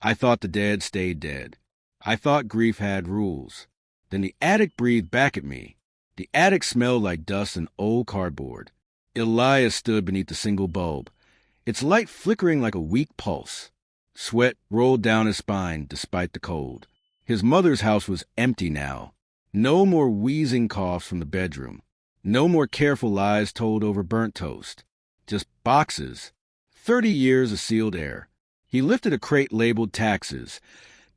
I thought the dead stayed dead. I thought grief had rules. Then the attic breathed back at me. The attic smelled like dust and old cardboard. Elias stood beneath the single bulb, its light flickering like a weak pulse. Sweat rolled down his spine despite the cold. His mother's house was empty now. No more wheezing coughs from the bedroom. No more careful lies told over burnt toast. Just boxes. 30 years of sealed air. He lifted a crate labeled taxes,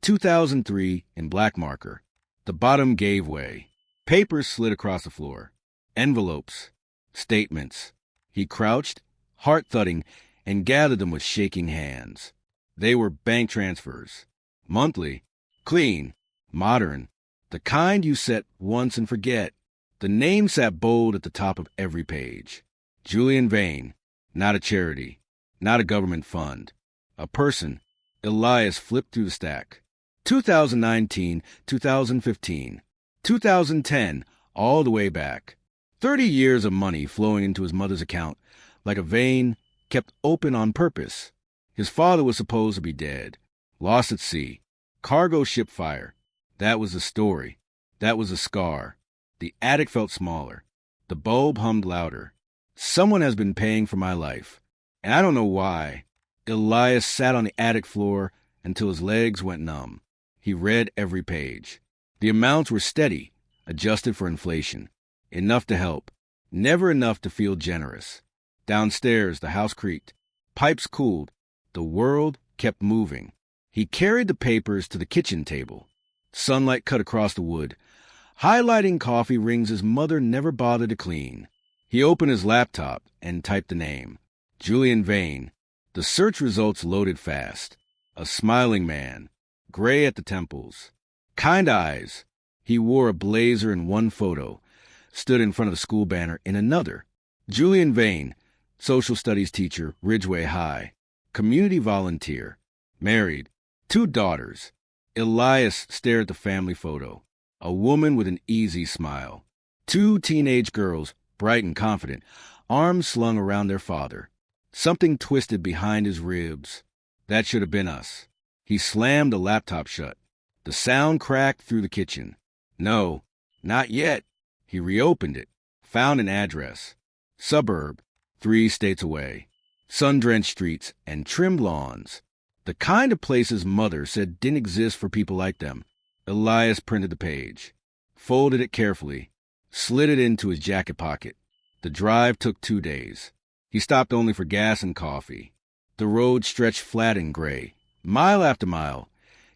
2003 in black marker. The bottom gave way. Papers slid across the floor. Envelopes. Statements. He crouched, heart thudding, and gathered them with shaking hands. They were bank transfers. Monthly. Clean. Modern. The kind you set once and forget. The name sat bold at the top of every page. Julian Vane. Not a charity. Not a government fund. A person. Elias flipped through the stack. 2019, 2015, 2010, all the way back. 30 years of money flowing into his mother's account, like a vein kept open on purpose. His father was supposed to be dead, lost at sea, cargo ship fire. That was the story. That was a scar. The attic felt smaller. The bulb hummed louder. Someone has been paying for my life, and I don't know why. Elias sat on the attic floor until his legs went numb. He read every page. The amounts were steady, adjusted for inflation. Enough to help. Never enough to feel generous. Downstairs, the house creaked. Pipes cooled. The world kept moving. He carried the papers to the kitchen table. Sunlight cut across the wood, highlighting coffee rings his mother never bothered to clean. He opened his laptop and typed the name. Julian Vane. The search results loaded fast. A smiling man. Gray at the temples. Kind eyes. He wore a blazer in one photo. Stood in front of the school banner in another. Julian Vane. Social studies teacher, Ridgeway High. Community volunteer. Married. 2 daughters. Elias stared at the family photo. A woman with an easy smile. 2 teenage girls, bright and confident, arms slung around their father. Something twisted behind his ribs. That should have been us. He slammed the laptop shut. The sound cracked through the kitchen. No, not yet. He reopened it, found an address. Suburb, 3 states away. Sun-drenched streets and trimmed lawns. The kind of place his mother said didn't exist for people like them. Elias printed the page, folded it carefully, slid it into his jacket pocket. The drive took 2 days. He stopped only for gas and coffee. The road stretched flat and gray, mile after mile,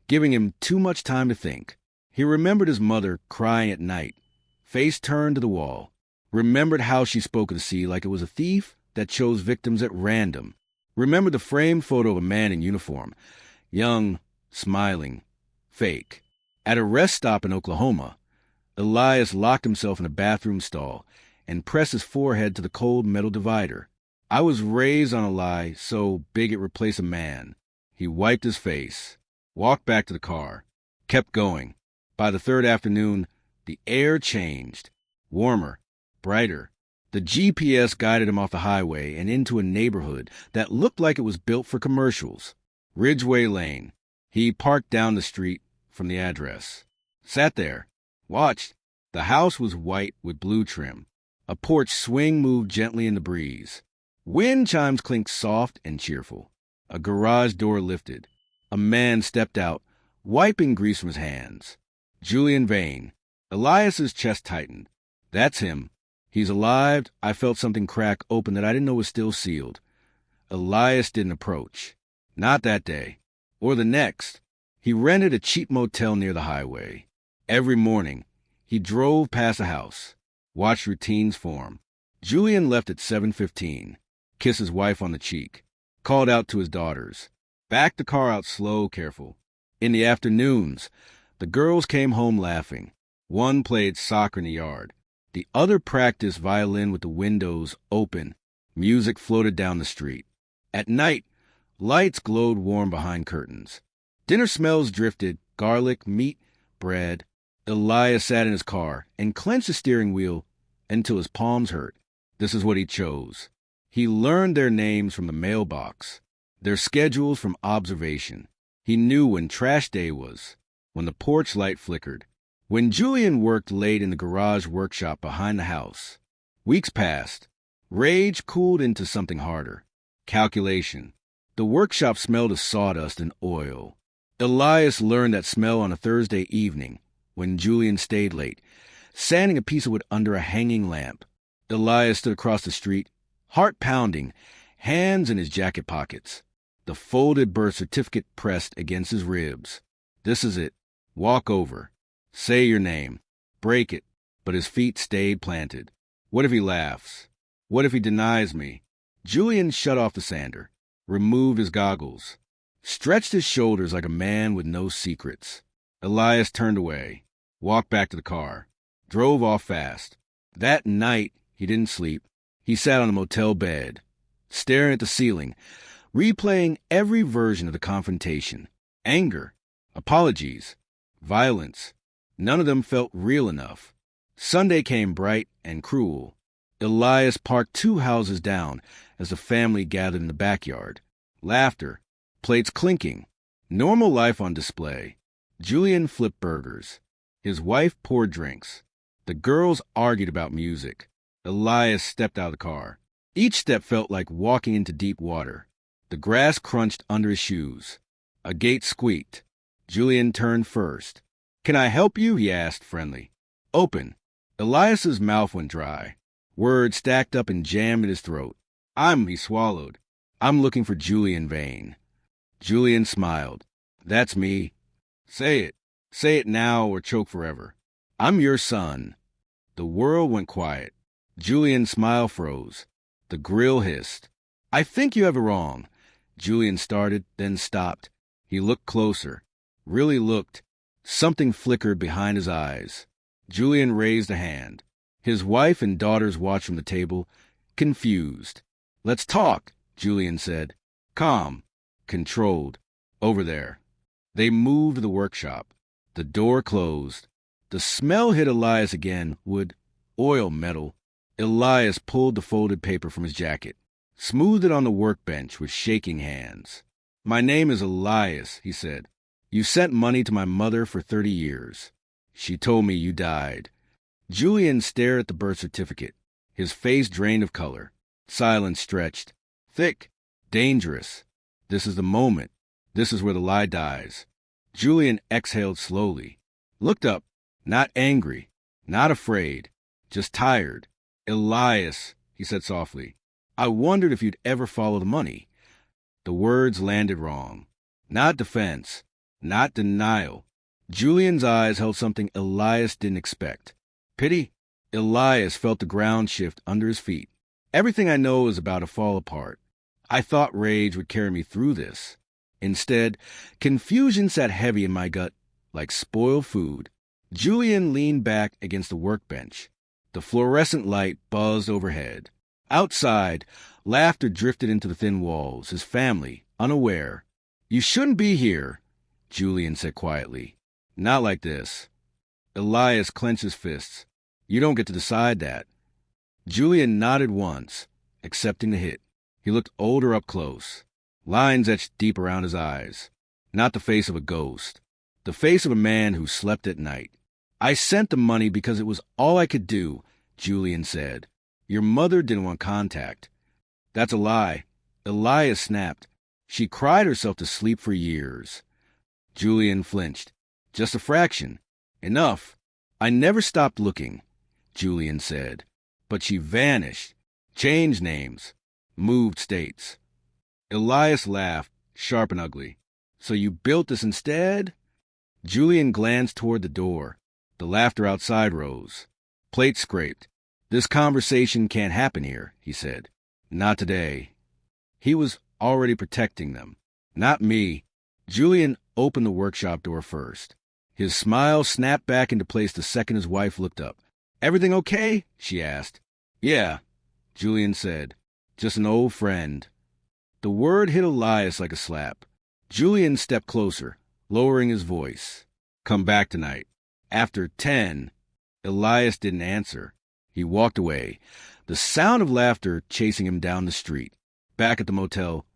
giving him too much time to think. He remembered his mother crying at night, face turned to the wall. Remembered how she spoke of the sea like it was a thief that chose victims at random. Remembered the framed photo of a man in uniform, young, smiling, fake. At a rest stop in Oklahoma, Elias locked himself in a bathroom stall and pressed his forehead to the cold metal divider. I was raised on a lie so big it replaced a man. He wiped his face, walked back to the car, kept going. By the 3rd afternoon, the air changed. Warmer, brighter. The GPS guided him off the highway and into a neighborhood that looked like it was built for commercials. Ridgeway Lane. He parked down the street from the address. Sat there. Watched. The house was white with blue trim. A porch swing moved gently in the breeze. Wind chimes clinked soft and cheerful. A garage door lifted. A man stepped out, wiping grease from his hands. Julian Vane. Elias's chest tightened. That's him. He's alive. I felt something crack open that I didn't know was still sealed. Elias didn't approach. Not that day. Or the next. He rented a cheap motel near the highway. Every morning, he drove past the house, watched routines form. Julian left at 7:15, kissed his wife on the cheek, called out to his daughters, backed the car out slow, careful. In the afternoons, the girls came home laughing. One played soccer in the yard. The other practiced violin with the windows open. Music floated down the street. At night, lights glowed warm behind curtains. Dinner smells drifted, garlic, meat, bread. Elias sat in his car and clenched the steering wheel until his palms hurt. This is what he chose. He learned their names from the mailbox, their schedules from observation. He knew when trash day was, when the porch light flickered, when Julian worked late in the garage workshop behind the house. Weeks passed. Rage cooled into something harder. Calculation. The workshop smelled of sawdust and oil. Elias learned that smell on a Thursday evening, when Julian stayed late, sanding a piece of wood under a hanging lamp. Elias stood across the street, heart pounding, hands in his jacket pockets, the folded birth certificate pressed against his ribs. This is it. Walk over. Say your name. Break it. But his feet stayed planted. What if he laughs? What if he denies me? Julian shut off the sander, removed his goggles, stretched his shoulders like a man with no secrets. Elias turned away, walked back to the car, drove off fast. That night, he didn't sleep. He sat on the motel bed, staring at the ceiling, replaying every version of the confrontation. Anger, apologies, violence. None of them felt real enough. Sunday came bright and cruel. Elias parked 2 houses down as the family gathered in the backyard. Laughter, plates clinking, normal life on display. Julian flipped burgers. His wife poured drinks. The girls argued about music. Elias stepped out of the car. Each step felt like walking into deep water. The grass crunched under his shoes. A gate squeaked. Julian turned first. "Can I help you?" he asked, friendly. "Open." Elias's mouth went dry. Words stacked up and jammed in his throat. He swallowed. "I'm looking for Julian Vane." Julian smiled. "That's me." "Say it. Say it now or choke forever." "I'm your son." The world went quiet. Julian's smile froze. The grill hissed. "I think you have it wrong." Julian started, then stopped. He looked closer. Really looked. Something flickered behind his eyes. Julian raised a hand. His wife and daughters watched from the table, confused. "Let's talk," Julian said. Calm, controlled. "Over there." They moved to the workshop. The door closed. The smell hit Elias again, wood, oil, metal. Elias pulled the folded paper from his jacket, smoothed it on the workbench with shaking hands. "My name is Elias," he said. "You sent money to my mother for 30 years. She told me you died." Julian stared at the birth certificate, his face drained of color. Silence stretched. Thick. Dangerous. This is the moment. This is where the lie dies. Julian exhaled slowly. Looked up. Not angry. Not afraid. Just tired. "Elias," he said softly. "I wondered if you'd ever follow the money." The words landed wrong. Not defense. Not denial. Julian's eyes held something Elias didn't expect. Pity. Elias felt the ground shift under his feet. "Everything I know is about to fall apart. I thought rage would carry me through this. Instead, confusion sat heavy in my gut, like spoiled food." Julian leaned back against the workbench. The fluorescent light buzzed overhead. Outside, laughter drifted into the thin walls, his family, unaware. "You shouldn't be here," Julian said quietly. "Not like this." Elias clenched his fists. "You don't get to decide that." Julian nodded once, accepting the hit. He looked older up close. Lines etched deep around his eyes. Not the face of a ghost. The face of a man who slept at night. "I sent the money because it was all I could do," Julian said. "Your mother didn't want contact." "That's a lie." Elias snapped. "She cried herself to sleep for years." Julian flinched. "Just a fraction." "Enough." "I never stopped looking," Julian said. "But she vanished, changed names, moved states." Elias laughed, sharp and ugly. "So you built this instead?" Julian glanced toward the door. The laughter outside rose. Plates scraped. "This conversation can't happen here," he said. "Not today." He was already protecting them. "Not me." Julian opened the workshop door first. His smile snapped back into place the second his wife looked up. "Everything okay?" she asked. "Yeah," Julian said. "Just an old friend." The word hit Elias like a slap. Julian stepped closer, lowering his voice. "Come back tonight. After 10. Elias didn't answer. He walked away, the sound of laughter chasing him down the street. Back at the motel,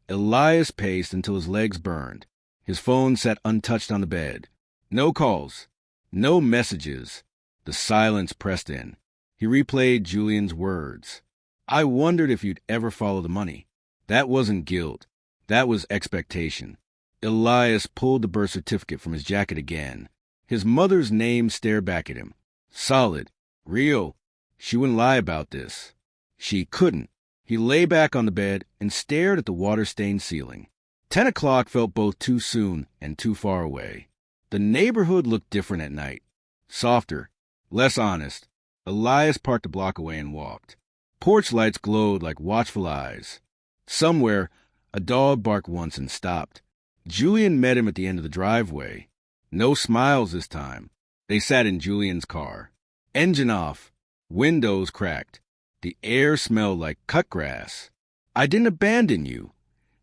Elias paced until his legs burned. His phone sat untouched on the bed. No calls. No messages. The silence pressed in. He replayed Julian's words. I wondered if you'd ever follow the money. That wasn't guilt. That was expectation. Elias pulled the birth certificate from his jacket again. His mother's name stared back at him. Solid. Real. She wouldn't lie about this. She couldn't. He lay back on the bed and stared at the water-stained ceiling. 10 o'clock felt both too soon and too far away. The neighborhood looked different at night. Softer. Less honest. Elias parked a block away and walked. Porch lights glowed like watchful eyes. Somewhere, a dog barked once and stopped. Julian met him at the end of the driveway. No smiles this time. They sat in Julian's car. Engine off. Windows cracked. The air smelled like cut grass. I didn't abandon you,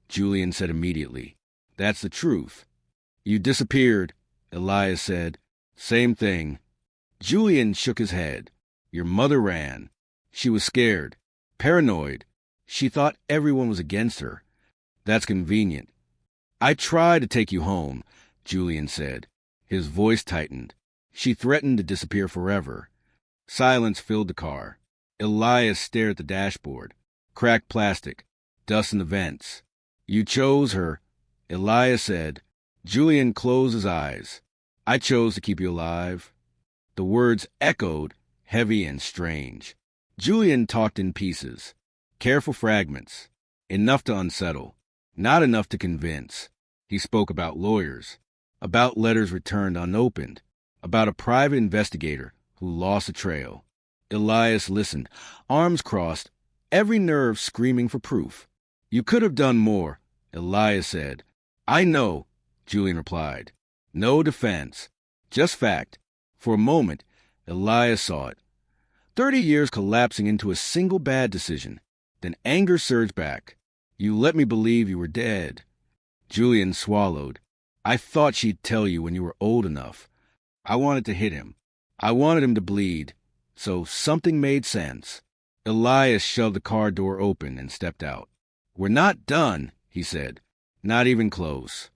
Julian said immediately. That's the truth. You disappeared, Elias said. Same thing. Julian shook his head. Your mother ran. She was scared. Paranoid. She thought everyone was against her. That's convenient. I tried to take you home, Julian said. His voice tightened. She threatened to disappear forever. Silence filled the car. Elias stared at the dashboard. Cracked plastic. Dust in the vents. You chose her, Elias said. Julian closed his eyes. I chose to keep you alive. The words echoed, heavy and strange. Julian talked in pieces. Careful fragments. Enough to unsettle. Not enough to convince. He spoke about lawyers. About letters returned unopened. About a private investigator who lost a trail. Elias listened, arms crossed, every nerve screaming for proof. You could have done more, Elias said. I know, Julian replied. No defense. Just fact. For a moment, Elias saw it. 30 years collapsing into a single bad decision. Then anger surged back. You let me believe you were dead. Julian swallowed. I thought she'd tell you when you were old enough. I wanted to hit him. I wanted him to bleed. So something made sense. Elias shoved the car door open and stepped out. We're not done, he said. Not even close.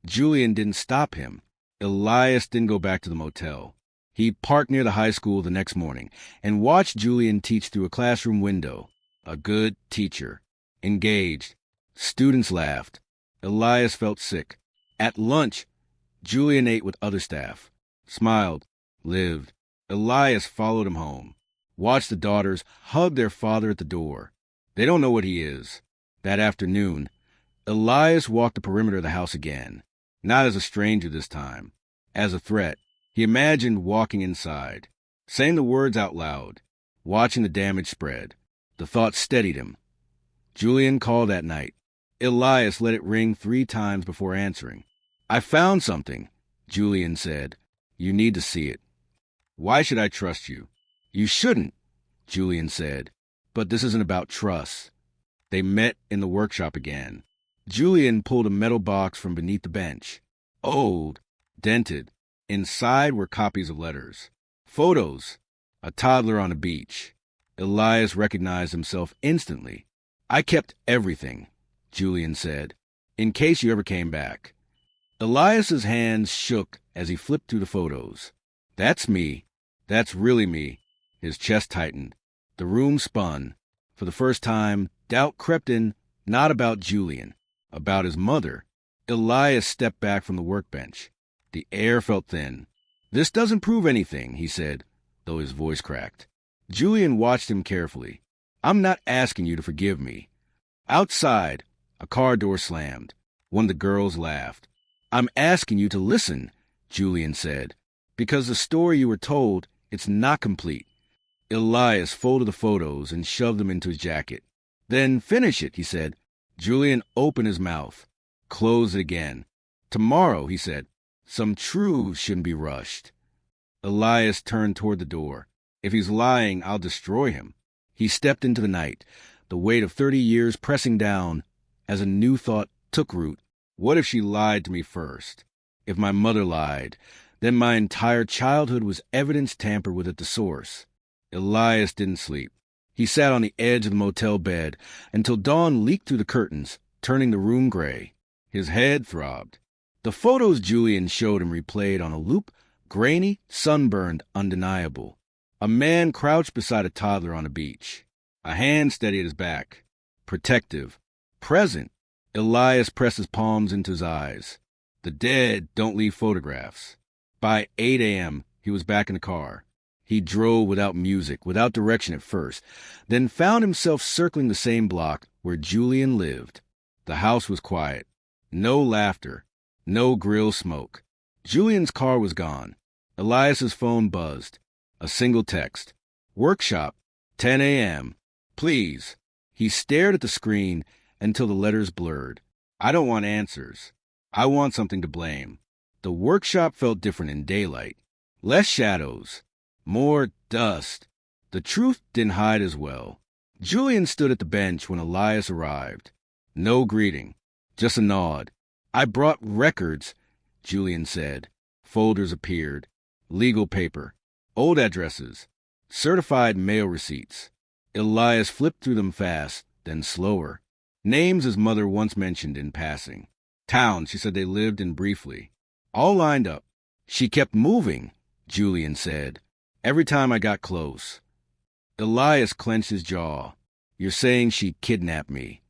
Julian didn't stop him. Elias didn't go back to the motel. He parked near the high school the next morning and watched Julian teach through a classroom window. A good teacher. Engaged. Students laughed. Elias felt sick. At lunch, Julian ate with other staff. Smiled. Lived. Elias followed him home. Watched the daughters hug their father at the door. They don't know what he is. That afternoon, Elias walked the perimeter of the house again. Not as a stranger this time. As a threat. He imagined walking inside. Saying the words out loud. Watching the damage spread. The thought steadied him. Julian called that night. Elias let it ring 3 times before answering. I found something, Julian said. You need to see it. Why should I trust you? You shouldn't, Julian said. But this isn't about trust. They met in the workshop again. Julian pulled a metal box from beneath the bench. Old, dented. Inside were copies of letters. Photos. A toddler on a beach. Elias recognized himself instantly. I kept everything, Julian said, in case you ever came back. Elias's hands shook as he flipped through the photos. That's me. That's really me. His chest tightened. The room spun. For the first time, doubt crept in, not about Julian, about his mother. Elias stepped back from the workbench. The air felt thin. This doesn't prove anything, he said, though his voice cracked. Julian watched him carefully. I'm not asking you to forgive me. Outside, a car door slammed. One of the girls laughed. I'm asking you to listen, Julian said, because the story you were told, it's not complete. Elias folded the photos and shoved them into his jacket. Then finish it, he said. Julian opened his mouth, closed it again. Tomorrow, he said, some truths shouldn't be rushed. Elias turned toward the door. If he's lying, I'll destroy him. He stepped into the night, the weight of 30 years pressing down as a new thought took root. What if she lied to me first? If my mother lied, then my entire childhood was evidence tampered with at the source. Elias didn't sleep. He sat on the edge of the motel bed until dawn leaked through the curtains, turning the room gray. His head throbbed. The photos Julian showed him replayed on a loop, grainy, sunburned, undeniable. A man crouched beside a toddler on a beach. A hand steady at his back. Protective. Present. Elias pressed his palms into his eyes. The dead don't leave photographs. By 8 a.m., he was back in the car. He drove without music, without direction at first, then found himself circling the same block where Julian lived. The house was quiet. No laughter. No grill smoke. Julian's car was gone. Elias's phone buzzed. A single text. Workshop, 10 a.m. Please. He stared at the screen until the letters blurred. I don't want answers. I want something to blame. The workshop felt different in daylight. Less shadows. More dust. The truth didn't hide as well. Julian stood at the bench when Elias arrived. No greeting. Just a nod. I brought records, Julian said. Folders appeared. Legal paper. Old addresses. Certified mail receipts. Elias flipped through them fast, then slower. Names his mother once mentioned in passing. Towns she said they lived in briefly. All lined up. She kept moving, Julian said. Every time I got close. Elias clenched his jaw. You're saying she kidnapped me.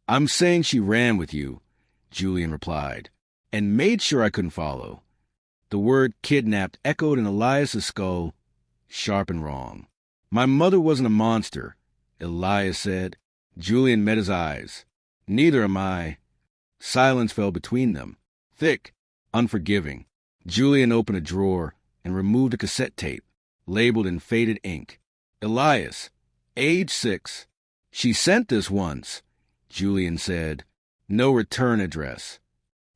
I'm saying she ran with you, Julian replied, and made sure I couldn't follow. The word kidnapped echoed in Elias's skull, sharp and wrong. My mother wasn't a monster, Elias said. Julian met his eyes. Neither am I. Silence fell between them, thick, unforgiving. Julian opened a drawer and removed a cassette tape, labeled in faded ink. Elias, age 6. She sent this once, Julian said. No return address.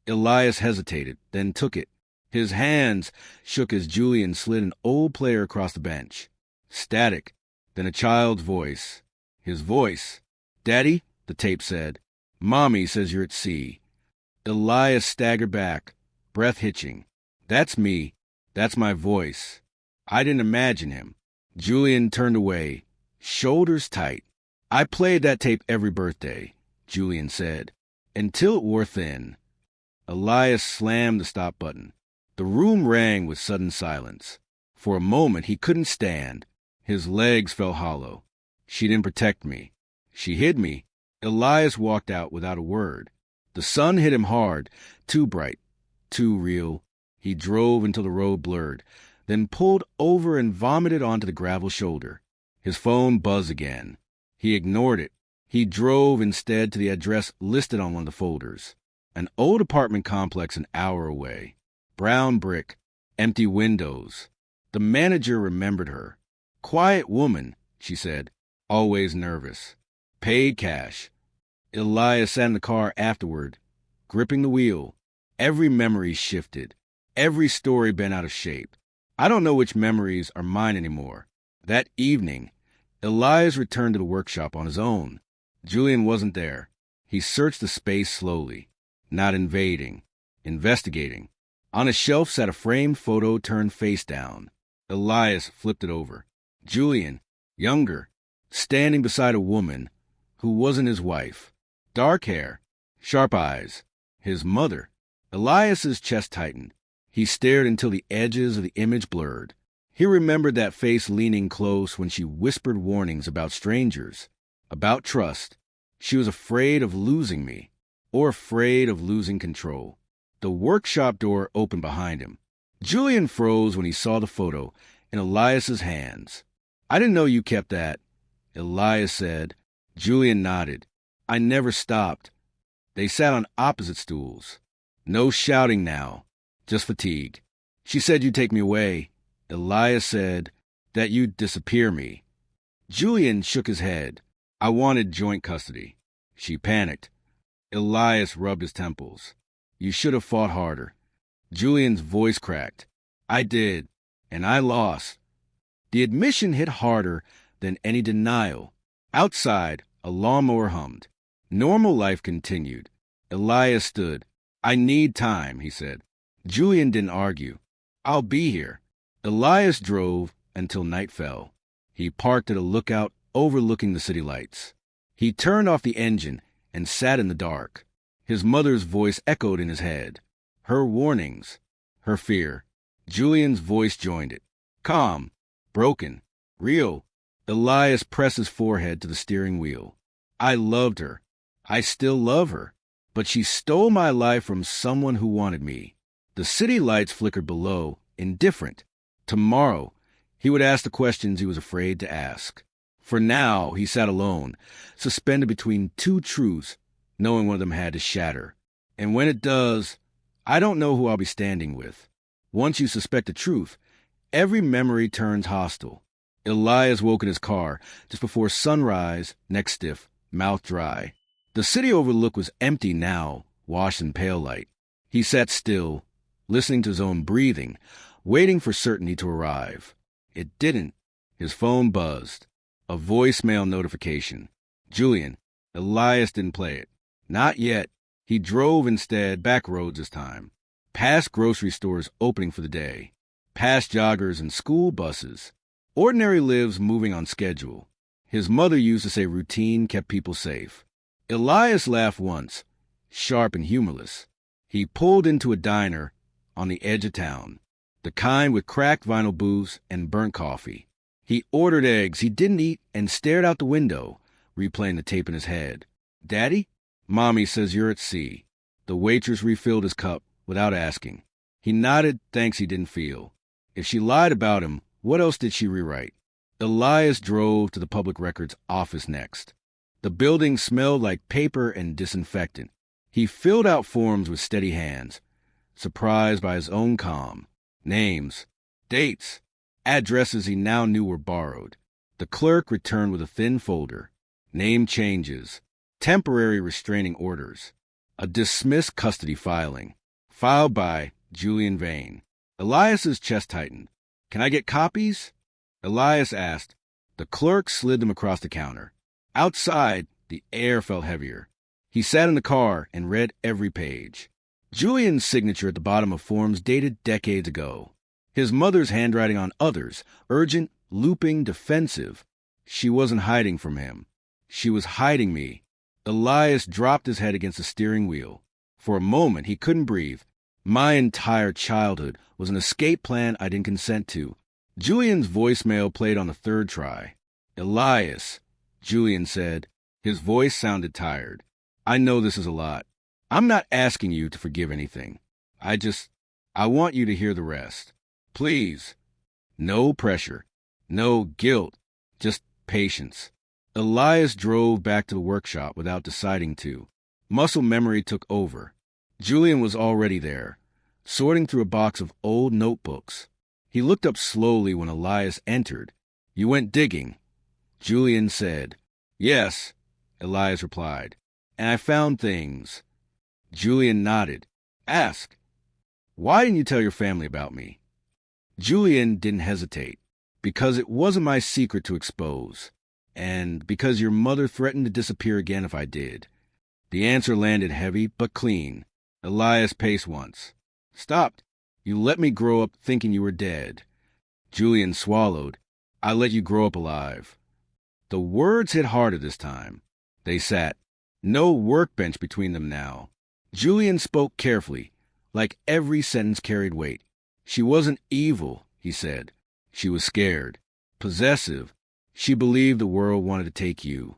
Elias hesitated, then took it. His hands shook as Julian slid an old player across the bench. Static, then a child's voice. His voice. Daddy, the tape said. Mommy says you're at sea. Elias staggered back, breath hitching. That's me. That's my voice. I didn't imagine him. Julian turned away, shoulders tight. I played that tape every birthday, Julian said, until it wore thin. Elias slammed the stop button. The room rang with sudden silence. For a moment he couldn't stand. His legs felt hollow. She didn't protect me. She hid me. Elias walked out without a word. The sun hit him hard, too bright, too real. He drove until the road blurred, then pulled over and vomited onto the gravel shoulder. His phone buzzed again. He ignored it. He drove instead to the address listed on one of the folders. An old apartment complex an hour away. Brown brick, empty windows. The manager remembered her. Quiet woman, she said, always nervous. Paid cash. Elias sat in the car afterward, gripping the wheel. Every memory shifted. Every story bent out of shape. I don't know which memories are mine anymore. That evening, Elias returned to the workshop on his own. Julian wasn't there. He searched the space slowly, not invading, investigating. On a shelf sat a framed photo turned face down. Elias flipped it over. Julian, younger, standing beside a woman who wasn't his wife. Dark hair, sharp eyes. His mother. Elias's chest tightened. He stared until the edges of the image blurred. He remembered that face leaning close when she whispered warnings about strangers, about trust. She was afraid of losing me, or afraid of losing control. The workshop door opened behind him. Julian froze when he saw the photo in Elias's hands. I didn't know you kept that, Elias said. Julian nodded. I never stopped. They sat on opposite stools. No shouting now, just fatigue. She said you'd take me away. Elias said that you'd disappear me. Julian shook his head. I wanted joint custody. She panicked. Elias rubbed his temples. You should have fought harder. Julian's voice cracked. I did, and I lost. The admission hit harder than any denial. Outside, a lawnmower hummed. Normal life continued. Elias stood. I need time, he said. Julian didn't argue. I'll be here. Elias drove until night fell. He parked at a lookout overlooking the city lights. He turned off the engine and sat in the dark. His mother's voice echoed in his head. Her warnings, her fear. Julian's voice joined it. Calm, broken, real. Elias pressed his forehead to the steering wheel. I loved her. I still love her. But she stole my life from someone who wanted me. The city lights flickered below, indifferent. Tomorrow, he would ask the questions he was afraid to ask. For now, he sat alone, suspended between two truths, knowing one of them had to shatter. And when it does, I don't know who I'll be standing with. Once you suspect the truth, every memory turns hostile. Elias woke in his car just before sunrise, neck stiff, mouth dry. The city overlook was empty now, washed in pale light. He sat still, listening to his own breathing, waiting for certainty to arrive. It didn't. His phone buzzed. A voicemail notification. Julian. Elias didn't play it. Not yet. He drove instead, back roads this time. Past grocery stores opening for the day. Past joggers and school buses. Ordinary lives moving on schedule. His mother used to say routine kept people safe. Elias laughed once, sharp and humorless. He pulled into a diner on the edge of town, the kind with cracked vinyl booths and burnt coffee. He ordered eggs he didn't eat and stared out the window, replaying the tape in his head. Daddy? Mommy says you're at sea. The waitress refilled his cup without asking. He nodded thanks he didn't feel. If she lied about him, what else did she rewrite? Elias drove to the public records office next. The building smelled like paper and disinfectant. He filled out forms with steady hands, surprised by his own calm. Names, dates, addresses he now knew were borrowed. The clerk returned with a thin folder. Name changes, temporary restraining orders, a dismissed custody filing, filed by Julian Vane. Elias's chest tightened. Can I get copies? Elias asked. The clerk slid them across the counter. Outside, the air felt heavier. He sat in the car and read every page. Julian's signature at the bottom of forms dated decades ago. His mother's handwriting on others, urgent, looping, defensive. She wasn't hiding from him. She was hiding me. Elias dropped his head against the steering wheel. For a moment, he couldn't breathe. My entire childhood was an escape plan I didn't consent to. Julian's voicemail played on the third try. Elias, Julian said. His voice sounded tired. I know this is a lot. I'm not asking you to forgive anything. I want you to hear the rest. Please. No pressure. No guilt. Just patience. Elias drove back to the workshop without deciding to. Muscle memory took over. Julian was already there, sorting through a box of old notebooks. He looked up slowly when Elias entered. You went digging, Julian said. Yes, Elias replied. And I found things. Julian nodded. Ask. Why didn't you tell your family about me? Julian didn't hesitate. Because it wasn't my secret to expose. And because your mother threatened to disappear again if I did. The answer landed heavy but clean. Elias paced once. Stopped. You let me grow up thinking you were dead. Julian swallowed. I let you grow up alive. The words hit harder this time. They sat. No workbench between them now. Julian spoke carefully, like every sentence carried weight. She wasn't evil, he said. She was scared. Possessive. She believed the world wanted to take you.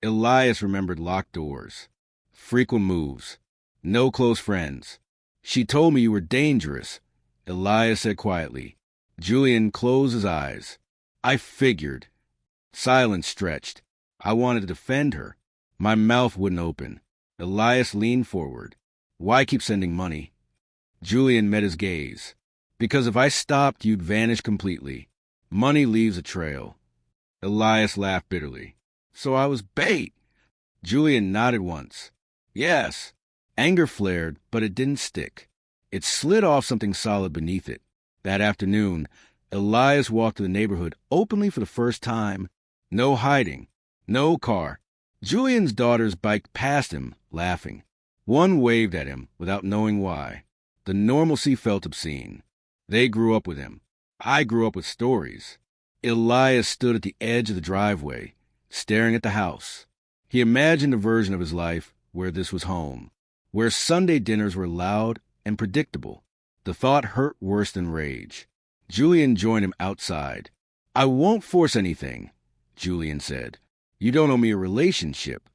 Elias remembered locked doors. Frequent moves. No close friends. She told me you were dangerous, Elias said quietly. Julian closed his eyes. I figured. Silence stretched. I wanted to defend her. My mouth wouldn't open. Elias leaned forward. Why keep sending money? Julian met his gaze. Because if I stopped, you'd vanish completely. Money leaves a trail. Elias laughed bitterly. So I was bait. Julian nodded once. Yes. Anger flared, but it didn't stick. It slid off something solid beneath it. That afternoon, Elias walked to the neighborhood openly for the first time. No hiding. No car. Julian's daughters biked past him, laughing. One waved at him without knowing why. The normalcy felt obscene. They grew up with him. I grew up with stories. Elias stood at the edge of the driveway, staring at the house. He imagined a version of his life where this was home, where Sunday dinners were loud and predictable. The thought hurt worse than rage. Julian joined him outside. "I won't force anything," Julian said. "You don't owe me a relationship."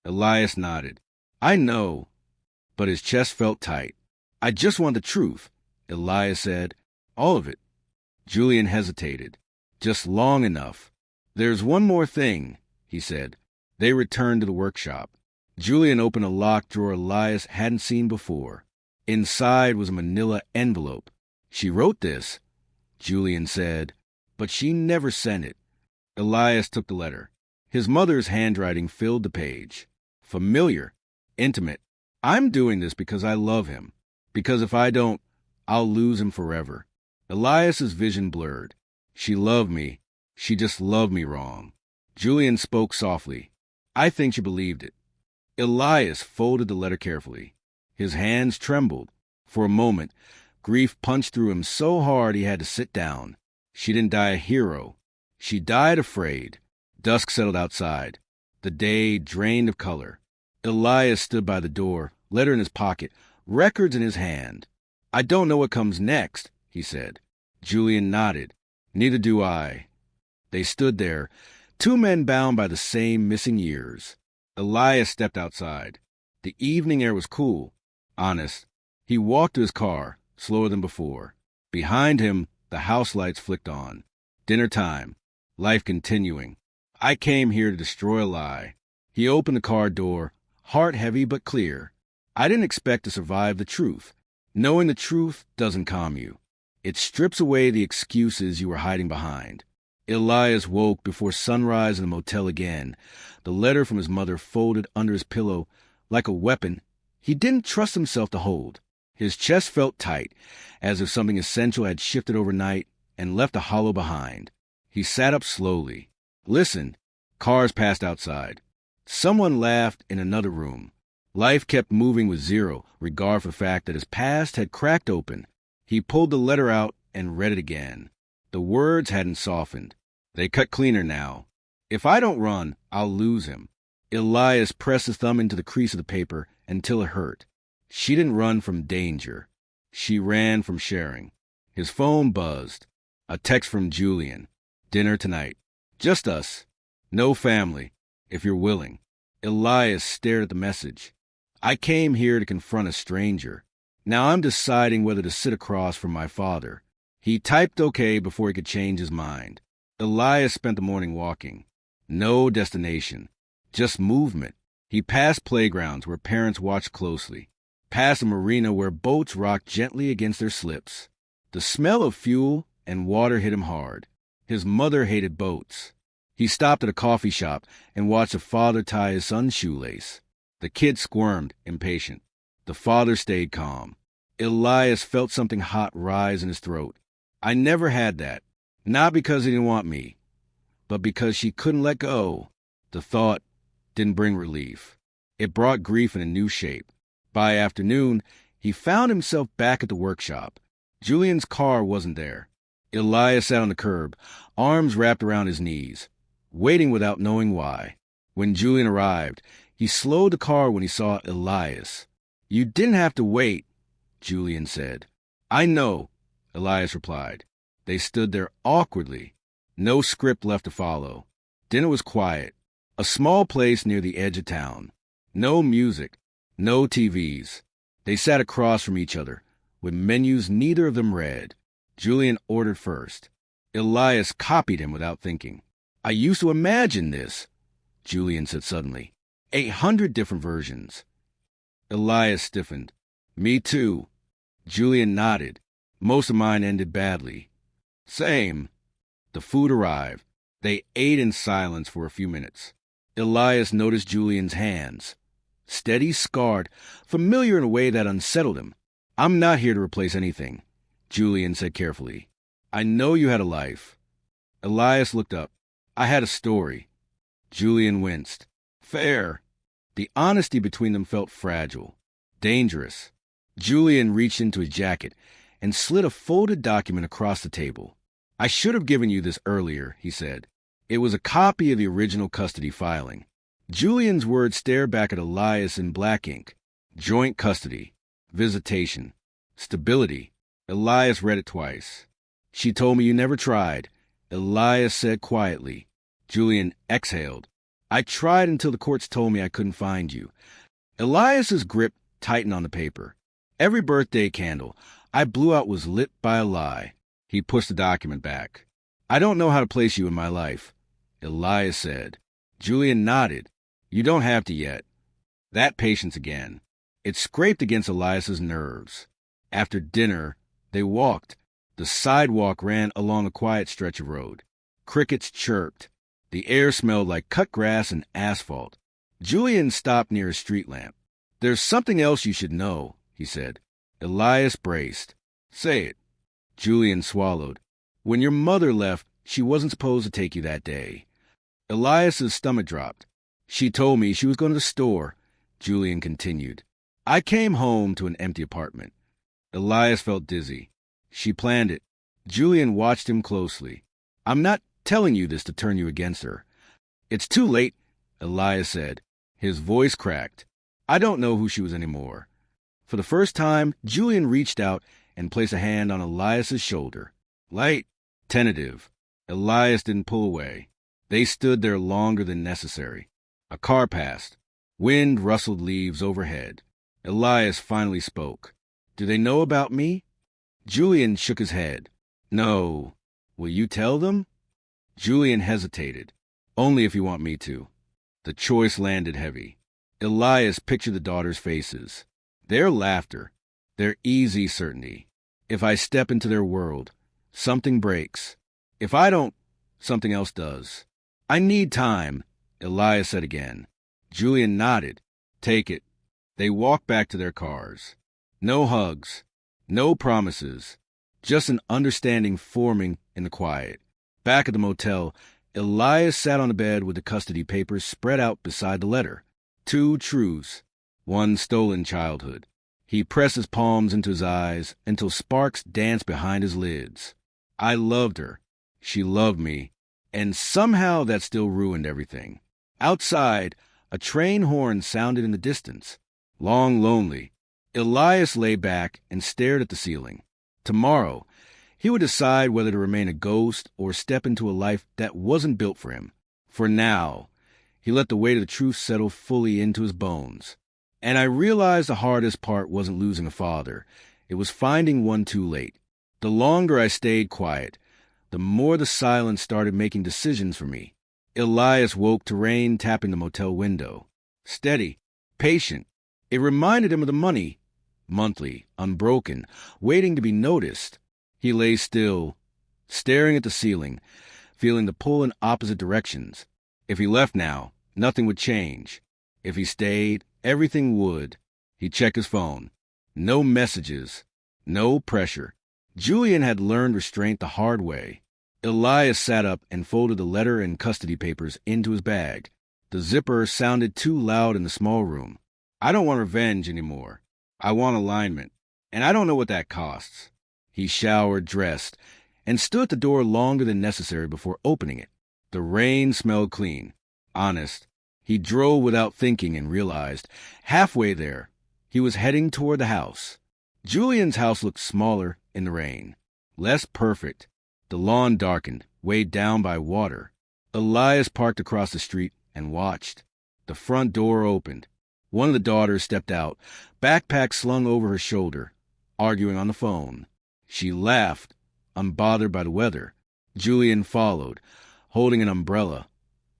Elias nodded. "I know," but his chest felt tight. "I just want the truth," Elias said. "All of it." Julian hesitated. "Just long enough." "There's one more thing," he said. They returned to the workshop. Julian opened a locked drawer Elias hadn't seen before. Inside was a manila envelope. "She wrote this," Julian said, "but she never sent it." Elias took the letter. His mother's handwriting filled the page. Familiar, intimate. "I'm doing this because I love him. Because if I don't, I'll lose him forever." Elias's vision blurred. "She loved me. She just loved me wrong." Julian spoke softly. "I think she believed it." Elias folded the letter carefully. His hands trembled. For a moment, grief punched through him so hard he had to sit down. She didn't die a hero. She died afraid. Dusk settled outside. The day drained of color. Elias stood by the door, letter in his pocket, records in his hand. "I don't know what comes next," he said. Julian nodded. "Neither do I." They stood there, two men bound by the same missing years. Elias stepped outside. The evening air was cool, honest. He walked to his car, slower than before. Behind him, the house lights flicked on. Dinner time. Life continuing. "I came here to destroy a lie." He opened the car door, heart heavy but clear. "I didn't expect to survive the truth. Knowing the truth doesn't calm you. It strips away the excuses you were hiding behind." Elias woke before sunrise in the motel again, the letter from his mother folded under his pillow like a weapon he didn't trust himself to hold. His chest felt tight, as if something essential had shifted overnight and left a hollow behind. He sat up slowly. Listened. Cars passed outside. Someone laughed in another room. Life kept moving with zero regard for the fact that his past had cracked open. He pulled the letter out and read it again. The words hadn't softened. They cut cleaner now. "If I don't run, I'll lose him." Elias pressed his thumb into the crease of the paper until it hurt. She didn't run from danger. She ran from sharing. His phone buzzed. A text from Julian. "Dinner tonight. Just us. No family, if you're willing." Elias stared at the message. "I came here to confront a stranger. Now I'm deciding whether to sit across from my father." He typed OK before he could change his mind. Elias spent the morning walking. No destination, just movement. He passed playgrounds where parents watched closely, past a marina where boats rocked gently against their slips. The smell of fuel and water hit him hard. His mother hated boats. He stopped at a coffee shop and watched a father tie his son's shoelace. The kid squirmed, impatient. The father stayed calm. Elias felt something hot rise in his throat. "I never had that. Not because he didn't want me, but because she couldn't let go." The thought didn't bring relief. It brought grief in a new shape. By afternoon, he found himself back at the workshop. Julian's car wasn't there. Elias sat on the curb, arms wrapped around his knees, waiting without knowing why. When Julian arrived, he slowed the car when he saw Elias. "You didn't have to wait," Julian said. "I know," Elias replied. They stood there awkwardly. No script left to follow. Dinner was quiet. A small place near the edge of town. No music. No TVs. They sat across from each other, with menus neither of them read. Julian ordered first. Elias copied him without thinking. "I used to imagine this," Julian said suddenly. 800 different versions. Elias stiffened. "Me too." Julian nodded. "Most of mine ended badly." "Same." The food arrived. They ate in silence for a few minutes. Elias noticed Julian's hands. Steady, scarred, familiar in a way that unsettled him. "I'm not here to replace anything," Julian said carefully. "I know you had a life." Elias looked up. "I had a story." Julian winced. "Fair." The honesty between them felt fragile, dangerous. Julian reached into his jacket and slid a folded document across the table. "I should have given you this earlier," he said. It was a copy of the original custody filing. Julian's words stared back at Elias in black ink. Joint custody. Visitation. Stability. Elias read it twice. She told me you never tried. Elias said quietly. Julian exhaled. I tried until the courts told me I couldn't find you. Elias's grip tightened on the paper. Every birthday candle I blew out was lit by a lie. He pushed the document back. I don't know how to place you in my life, Elias said. Julian nodded. You don't have to yet. That patience again. It scraped against Elias's nerves. After dinner, they walked. The sidewalk ran along a quiet stretch of road. Crickets chirped. The air smelled like cut grass and asphalt. Julian stopped near a street lamp. There's something else you should know, he said. Elias braced. Say it. Julian swallowed. When your mother left, she wasn't supposed to take you that day. Elias's stomach dropped. She told me she was going to the store, Julian continued. I came home to an empty apartment. Elias felt dizzy. She planned it. Julian watched him closely. I'm not telling you this to turn you against her. It's too late, Elias said. His voice cracked. I don't know who she was anymore. For the first time, Julian reached out and placed a hand on Elias's shoulder. Light, tentative. Elias didn't pull away. They stood there longer than necessary. A car passed. Wind rustled leaves overhead. Elias finally spoke. Do they know about me? Julian shook his head. No. Will you tell them? Julian hesitated. Only if you want me to. The choice landed heavy. Elias pictured the daughters' faces. Their laughter. Their easy certainty. If I step into their world, something breaks. If I don't, something else does. I need time, Elias said again. Julian nodded. Take it. They walked back to their cars. No hugs. No promises. Just an understanding forming in the quiet. Back at the motel, Elias sat on the bed with the custody papers spread out beside the letter. 2 truths. 1 stolen childhood. He pressed his palms into his eyes until sparks danced behind his lids. I loved her. She loved me. And somehow that still ruined everything. Outside, a train horn sounded in the distance. Long, lonely. Elias lay back and stared at the ceiling. Tomorrow, he would decide whether to remain a ghost or step into a life that wasn't built for him. For now, he let the weight of the truth settle fully into his bones. And I realized the hardest part wasn't losing a father. It was finding one too late. The longer I stayed quiet, the more the silence started making decisions for me. Elias woke to rain tapping the motel window. Steady, patient. It reminded him of the money. Monthly, unbroken, waiting to be noticed. He lay still, staring at the ceiling, feeling the pull in opposite directions. If he left now, nothing would change. If he stayed, everything would. He checked his phone. No messages. No pressure. Julian had learned restraint the hard way. Elias sat up and folded the letter and custody papers into his bag. The zipper sounded too loud in the small room. I don't want revenge anymore. I want alignment. And I don't know what that costs. He showered, dressed, and stood at the door longer than necessary before opening it. The rain smelled clean. Honest. He drove without thinking and realized, halfway there, he was heading toward the house. Julian's house looked smaller in the rain. Less perfect. The lawn darkened, weighed down by water. Elias parked across the street and watched. The front door opened. One of the daughters stepped out, backpack slung over her shoulder, arguing on the phone. She laughed, unbothered by the weather. Julian followed, holding an umbrella,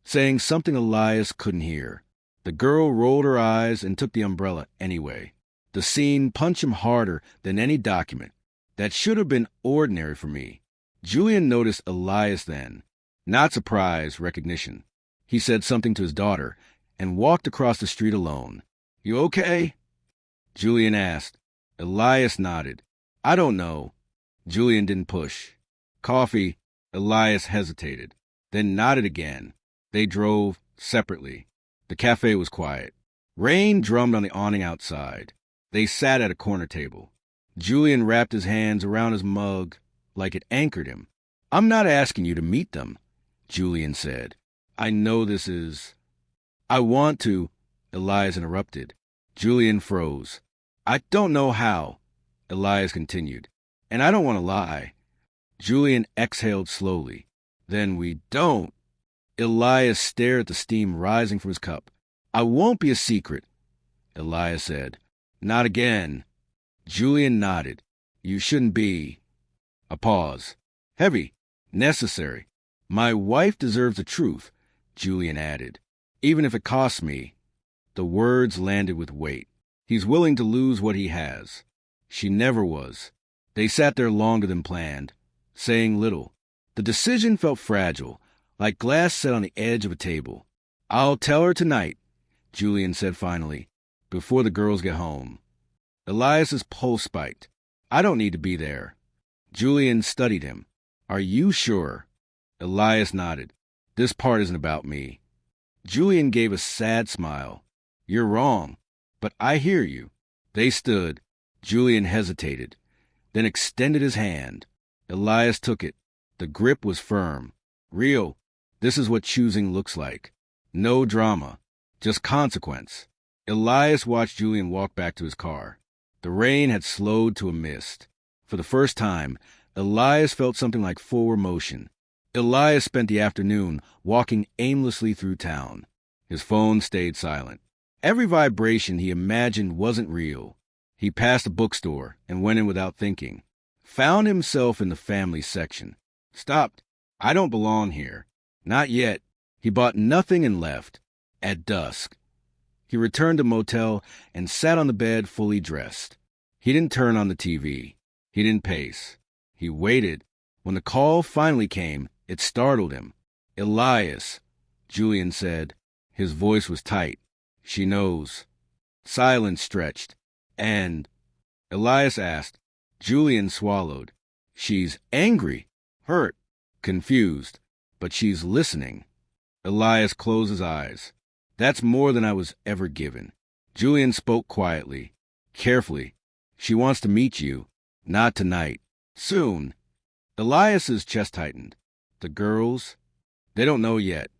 saying something Elias couldn't hear. The girl rolled her eyes and took the umbrella anyway. The scene punched him harder than any document. That should have been ordinary for me. Julian noticed Elias then. Not surprise, recognition. He said something to his daughter and walked across the street alone. You okay? Julian asked. Elias nodded. I don't know. Julian didn't push. Coffee. Elias hesitated, then nodded again. They drove separately. The cafe was quiet. Rain drummed on the awning outside. They sat at a corner table. Julian wrapped his hands around his mug like it anchored him. I'm not asking you to meet them, Julian said. I know this is... I want to, Elias interrupted. Julian froze. I don't know how. Elias continued. And I don't want to lie. Julian exhaled slowly. Then we don't. Elias stared at the steam rising from his cup. I won't be a secret, Elias said. Not again. Julian nodded. You shouldn't be. A pause. Heavy. Necessary. My wife deserves the truth, Julian added. Even if it costs me. The words landed with weight. He's willing to lose what he has. She never was. They sat there longer than planned, saying little. The decision felt fragile, like glass set on the edge of a table. I'll tell her tonight, Julian said finally, before the girls get home. Elias's pulse spiked. I don't need to be there. Julian studied him. Are you sure? Elias nodded. This part isn't about me. Julian gave a sad smile. You're wrong, but I hear you. They stood. Julian hesitated, then extended his hand. Elias took it. The grip was firm. Real. This is what choosing looks like. No drama, just consequence. Elias watched Julian walk back to his car. The rain had slowed to a mist. For the first time, Elias felt something like forward motion. Elias spent the afternoon walking aimlessly through town. His phone stayed silent. Every vibration he imagined wasn't real. He passed a bookstore and went in without thinking. Found himself in the family section. Stopped. I don't belong here. Not yet. He bought nothing and left. At dusk. He returned to the motel and sat on the bed fully dressed. He didn't turn on the TV. He didn't pace. He waited. When the call finally came, it startled him. Elias, Julian said. His voice was tight. She knows. Silence stretched. And Elias asked. Julian swallowed. She's angry, hurt, confused, but she's listening. Elias closed his eyes. That's more than I was ever given. Julian spoke quietly, carefully. She wants to meet you. Not tonight. Soon. Elias's chest tightened. The girls? They don't know yet.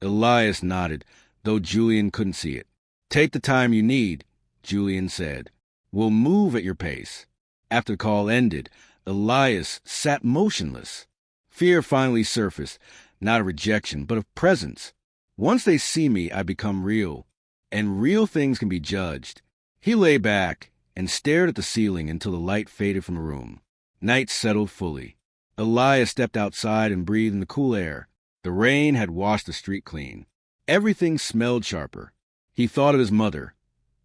Elias nodded, though Julian couldn't see it. Take the time you need, Julian said. We'll move at your pace. After the call ended, Elias sat motionless. Fear finally surfaced, not of rejection, but of presence. Once they see me, I become real, and real things can be judged. He lay back and stared at the ceiling until the light faded from the room. Night settled fully. Elias stepped outside and breathed in the cool air. The rain had washed the street clean. Everything smelled sharper. He thought of his mother,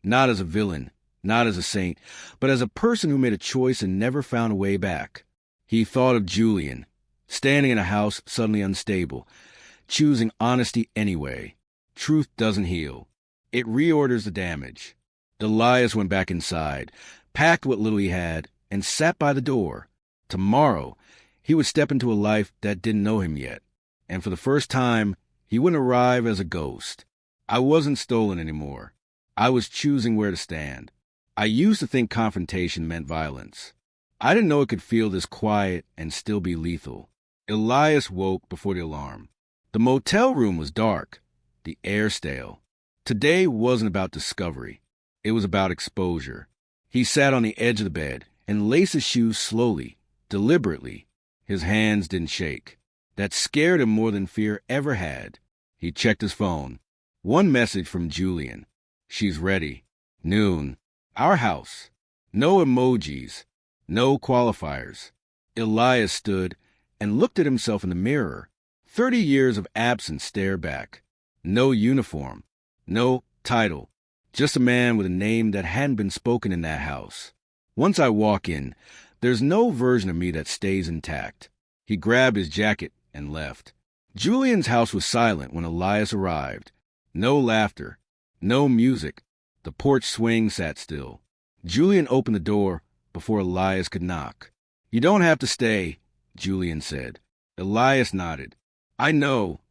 not as a villain, not as a saint, but as a person who made a choice and never found a way back. He thought of Julian, standing in a house suddenly unstable, choosing honesty anyway. Truth doesn't heal. It reorders the damage. Elias went back inside, packed what little he had, and sat by the door. Tomorrow, he would step into a life that didn't know him yet. And for the first time, he wouldn't arrive as a ghost. I wasn't stolen anymore. I was choosing where to stand. I used to think confrontation meant violence. I didn't know it could feel this quiet and still be lethal. Elias woke before the alarm. The motel room was dark, the air stale. Today wasn't about discovery. It was about exposure. He sat on the edge of the bed and laced his shoes slowly, deliberately. His hands didn't shake. That scared him more than fear ever had. He checked his phone. One message from Julian. She's ready. Noon. Our house. No emojis. No qualifiers. Elias stood and looked at himself in the mirror. 30 years of absence stared back. No uniform. No title. Just a man with a name that hadn't been spoken in that house. Once I walk in, there's no version of me that stays intact. He grabbed his jacket and left. Julian's house was silent when Elias arrived. No laughter. No music. The porch swing sat still. Julian opened the door before Elias could knock. You don't have to stay, Julian said. Elias nodded. I know.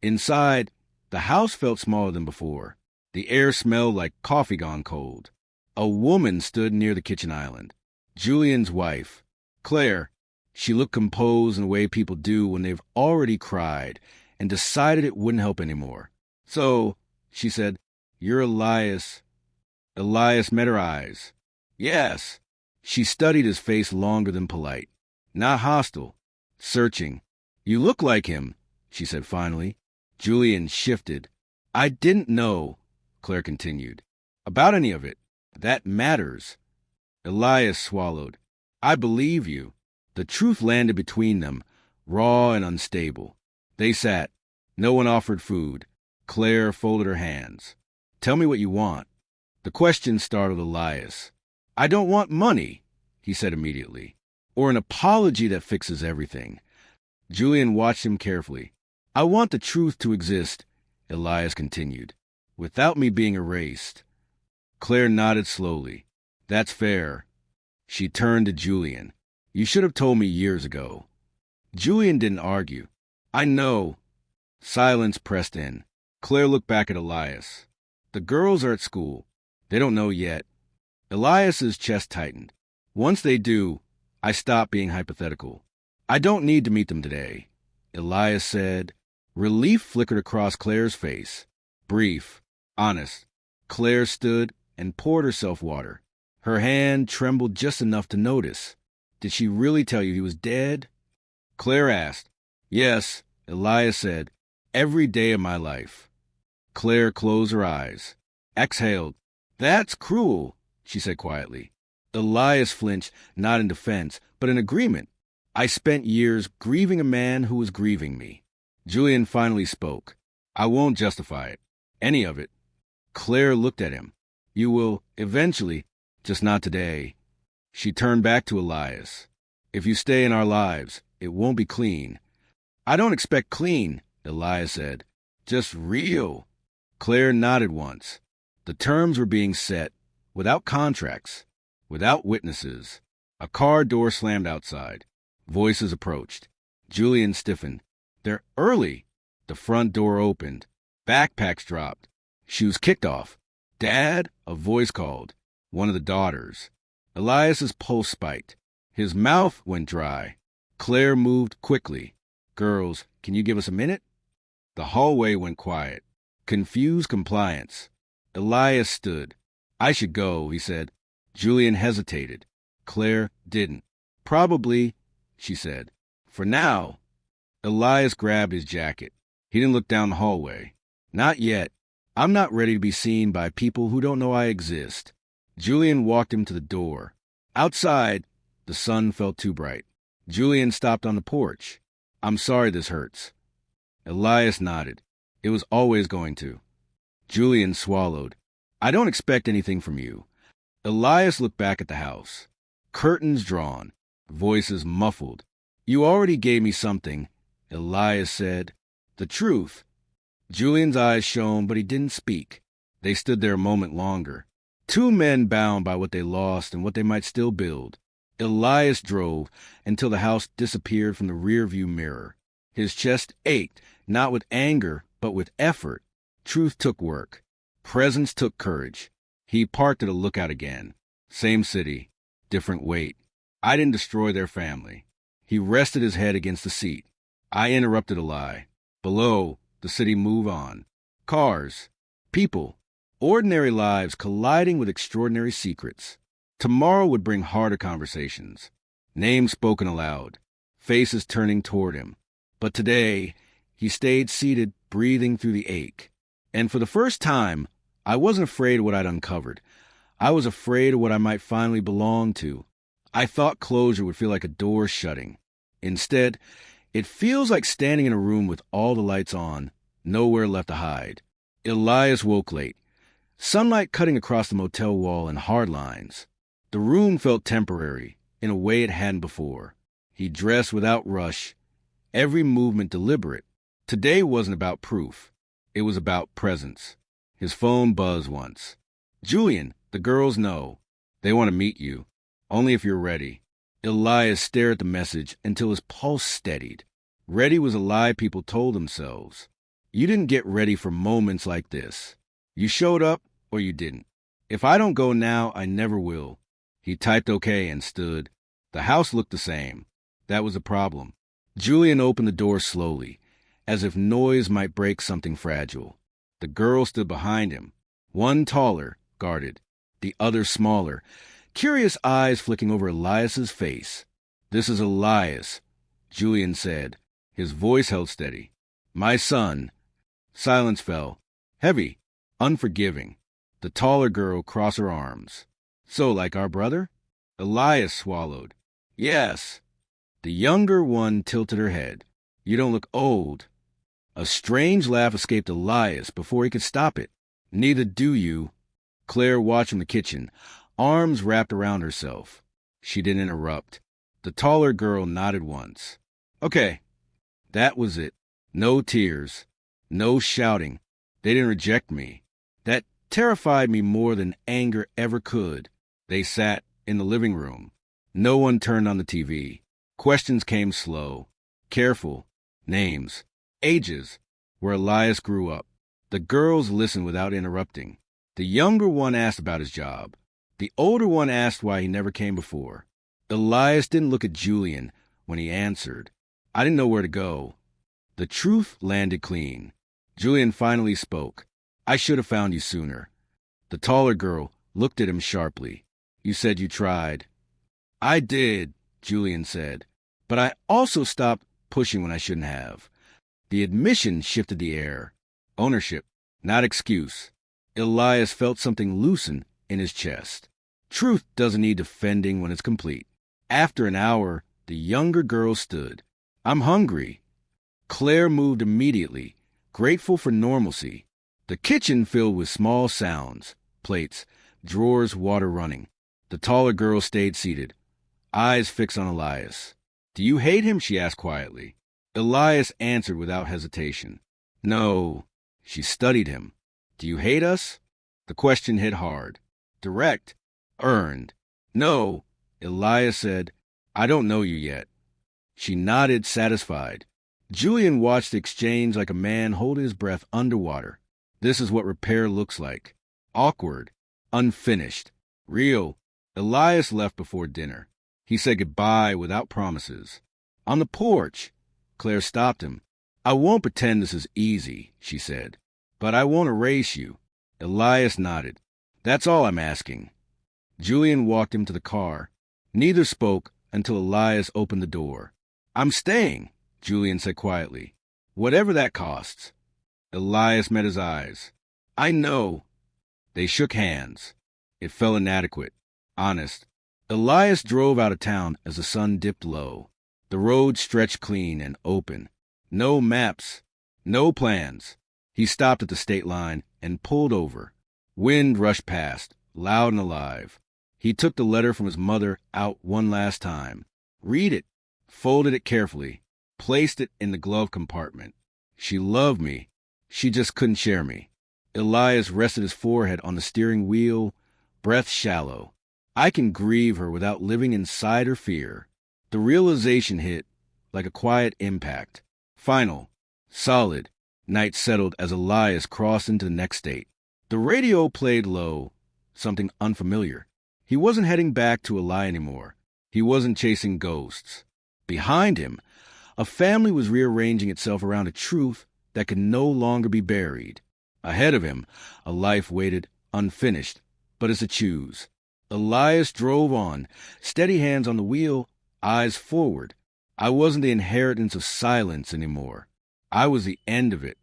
Inside, the house felt smaller than before. The air smelled like coffee gone cold. A woman stood near the kitchen island. Julian's wife, Claire. She looked composed in the way people do when they've already cried and decided it wouldn't help anymore. So, she said, you're Elias. Elias met her eyes. Yes. She studied his face longer than polite. Not hostile. Searching. You look like him, she said finally. Julian shifted. I didn't know, Claire continued, about any of it. That matters. Elias swallowed. I believe you. The truth landed between them, raw and unstable. They sat. No one offered food. Claire folded her hands. Tell me what you want. The question startled Elias. I don't want money, he said immediately, or an apology that fixes everything. Julian watched him carefully. I want the truth to exist, Elias continued, without me being erased. Claire nodded slowly. That's fair. She turned to Julian. You should have told me years ago. Julian didn't argue. I know. Silence pressed in. Claire looked back at Elias. The girls are at school. They don't know yet. Elias's chest tightened. Once they do, I stop being hypothetical. I don't need to meet them today, Elias said. Relief flickered across Claire's face. Brief, honest. Claire stood and poured herself water. Her hand trembled just enough to notice. Did she really tell you he was dead? Claire asked. Yes, Elias said. Every day of my life. Claire closed her eyes. Exhaled. That's cruel, she said quietly. Elias flinched, not in defense, but in agreement. I spent years grieving a man who was grieving me. Julian finally spoke. I won't justify it. Any of it. Claire looked at him. You will, eventually, just not today. She turned back to Elias. If you stay in our lives, it won't be clean. I don't expect clean, Elias said. Just real. Claire nodded once. The terms were being set, without contracts, without witnesses. A car door slammed outside. Voices approached. Julian stiffened. They're early. The front door opened. Backpacks dropped. Shoes kicked off. Dad, a voice called. One of the daughters. Elias's pulse spiked. His mouth went dry. Claire moved quickly. Girls, can you give us a minute? The hallway went quiet. Confused compliance. Elias stood. I should go, he said. Julian hesitated. Claire didn't. Probably, she said. For now. Elias grabbed his jacket. He didn't look down the hallway. Not yet. I'm not ready to be seen by people who don't know I exist. Julian walked him to the door. Outside, the sun felt too bright. Julian stopped on the porch. I'm sorry this hurts. Elias nodded. It was always going to. Julian swallowed. I don't expect anything from you. Elias looked back at the house. Curtains drawn. Voices muffled. You already gave me something, Elias said. The truth. Julian's eyes shone, but he didn't speak. They stood there a moment longer. Two men bound by what they lost and what they might still build. Elias drove until the house disappeared from the rearview mirror. His chest ached, not with anger, but with effort. Truth took work. Presence took courage. He parked at a lookout again. Same city, different weight. I didn't destroy their family. He rested his head against the seat. I interrupted a lie. Below, the city moved on. Cars, people, ordinary lives colliding with extraordinary secrets. Tomorrow would bring harder conversations. Names spoken aloud. Faces turning toward him. But today, he stayed seated, breathing through the ache. And for the first time, I wasn't afraid of what I'd uncovered. I was afraid of what I might finally belong to. I thought closure would feel like a door shutting. Instead, it feels like standing in a room with all the lights on, nowhere left to hide. Elias woke late. Sunlight cutting across the motel wall in hard lines. The room felt temporary, in a way it hadn't before. He dressed without rush, every movement deliberate. Today wasn't about proof. It was about presence. His phone buzzed once. Julian, the girls know. They want to meet you. Only if you're ready. Elias stared at the message until his pulse steadied. Ready was a lie people told themselves. You didn't get ready for moments like this. You showed up or you didn't. If I don't go now, I never will. He typed okay and stood. The house looked the same. That was a problem. Julian opened the door slowly, as if noise might break something fragile. The girl stood behind him. One taller, guarded. The other smaller, curious eyes flicking over Elias's face. "This is Elias," Julian said. His voice held steady. "My son." Silence fell. Heavy, unforgiving. The taller girl crossed her arms. "So, like our brother?" Elias swallowed. "Yes." The younger one tilted her head. "You don't look old." A strange laugh escaped Elias before he could stop it. "Neither do you." Claire watched from the kitchen, arms wrapped around herself. She didn't interrupt. The taller girl nodded once. "Okay." That was it. No tears. No shouting. They didn't reject me. That terrified me more than anger ever could. They sat in the living room. No one turned on the TV. Questions came slow. Careful. Names. Ages. Where Elias grew up. The girls listened without interrupting. The younger one asked about his job. The older one asked why he never came before. Elias didn't look at Julian when he answered. I didn't know where to go. The truth landed clean. Julian finally spoke. "I should have found you sooner." The taller girl looked at him sharply. "You said you tried." "I did," Julian said. "But I also stopped pushing when I shouldn't have." The admission shifted the air. Ownership, not excuse. Elias felt something loosen in his chest. Truth doesn't need defending when it's complete. After an hour, the younger girl stood. "I'm hungry." Claire moved immediately, grateful for normalcy. The kitchen filled with small sounds, plates, drawers, water running. The taller girl stayed seated, eyes fixed on Elias. "Do you hate him?" she asked quietly. Elias answered without hesitation. "No." She studied him. "Do you hate us?" The question hit hard. Direct. Earned. "No." Elias said, "I don't know you yet." She nodded, satisfied. Julian watched the exchange like a man holding his breath underwater. This is what repair looks like. Awkward. Unfinished. Real. Elias left before dinner. He said goodbye without promises. On the porch, Claire stopped him. "I won't pretend this is easy," she said. "But I won't erase you." Elias nodded. "That's all I'm asking." Julian walked him to the car. Neither spoke until Elias opened the door. "I'm staying," Julian said quietly. "Whatever that costs." Elias met his eyes. "I know." They shook hands. It felt inadequate. Honest. Elias drove out of town as the sun dipped low. The road stretched clean and open. No maps. No plans. He stopped at the state line and pulled over. Wind rushed past, loud and alive. He took the letter from his mother out one last time. Read it. Folded it carefully. Placed it in the glove compartment. She loved me. She just couldn't share me. Elias rested his forehead on the steering wheel, breath shallow. I can grieve her without living inside her fear. The realization hit like a quiet impact. Final. Solid. Night settled as Elias crossed into the next state. The radio played low, something unfamiliar. He wasn't heading back to a lie anymore. He wasn't chasing ghosts. Behind him, a family was rearranging itself around a truth that could no longer be buried. Ahead of him, a life waited, unfinished, but as to choose. Elias drove on, steady hands on the wheel, eyes forward. I wasn't the inheritance of silence anymore. I was the end of it.